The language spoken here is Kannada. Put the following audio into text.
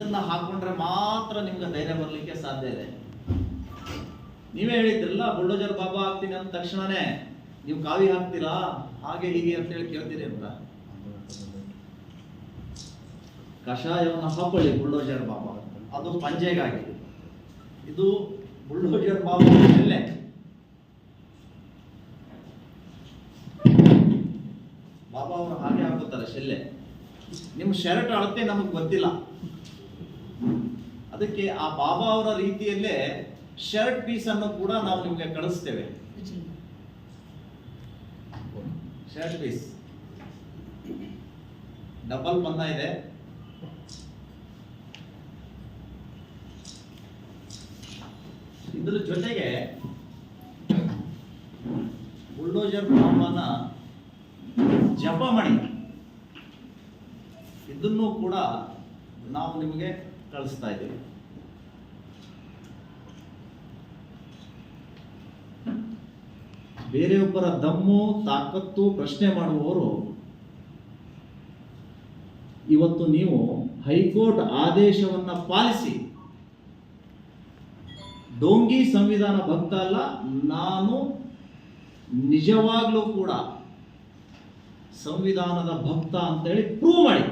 ಹಾಕೊಂಡ್ರೆ ಮಾತ್ರ ನಿಮ್ಗೆ ಧೈರ್ಯ ಬರಲಿಕ್ಕೆ ಸಾಧ್ಯ ಇದೆ. ನೀವೇ ಹೇಳಿದ್ರಲ್ಲ ಬುಲ್ಡೋಜರ್ ಬಾಬಾ ಆಗ್ತೀನಿ ಅಂದ ತಕ್ಷಣನೇ ನೀವು ಕಾವಿ ಹಾಕ್ತೀರಾ ಹಾಗೆ ಹೀಗೆ ಅಂತ ಹೇಳಿ ಕೇಳ್ತೀರಿ ಅಂತ. ಕಷಾಯವನ್ನು ಹಾಕೊಳ್ಳಿ ಬುಲ್ಡೋಜರ್ ಬಾಬಾ, ಅದು ಪಂಜೆಗಾಗಿ. ಇದು ಬುಲ್ಡೋಜರ್ ಬಾಬಾ ಶೆಲ್ಲೆ. ಬಾಬಾ ಅವರು ಹಾಗೆ ಹಾಕುತ್ತಾರೆ ಶೆಲ್ಲೆ. ನಿಮ್ಮ ಶರ್ಟ್ ಅಳತೆ ನಮಗೆ ಗೊತ್ತಿಲ್ಲ, ಅದಕ್ಕೆ ಆ ಬಾಬಾ ಅವರ ರೀತಿಯಲ್ಲೇ ಶರ್ಟ್ ಪೀಸ್ ಅನ್ನು ಕೂಡ ನಾವು ನಿಮಗೆ ಕಳಿಸ್ತೇವೆ. ಶರ್ಟ್ ಪೀಸ್ ಡಬಲ್ ಬಣ್ಣ ಇದೆ. ಇದರ ಜೊತೆಗೆ ಬುಲ್ಡೋಜರ್ ಬಾಬಾನ ಜಪಮಣಿ ಇದನ್ನು ಕೂಡ ನಾವು ನಿಮಗೆ ಕಳಿಸ್ತಾ ಇದ್ದೀವಿ. ಬೇರೆಯೊಬ್ಬರ ದಮ್ಮು ತಾಕತ್ತು ಪ್ರಶ್ನೆ ಮಾಡುವವರು ಇವತ್ತು ನೀವು ಹೈಕೋರ್ಟ್ ಆದೇಶವನ್ನ ಪಾಲಿಸಿ, ಡೋಂಗಿ ಸಂವಿಧಾನ ಭಕ್ತ ಅಲ್ಲ, ನಾನು ನಿಜವಾಗ್ಲೂ ಕೂಡ ಸಂವಿಧಾನದ ಭಕ್ತ ಅಂತೇಳಿ ಪ್ರೂವ್ ಮಾಡಿ.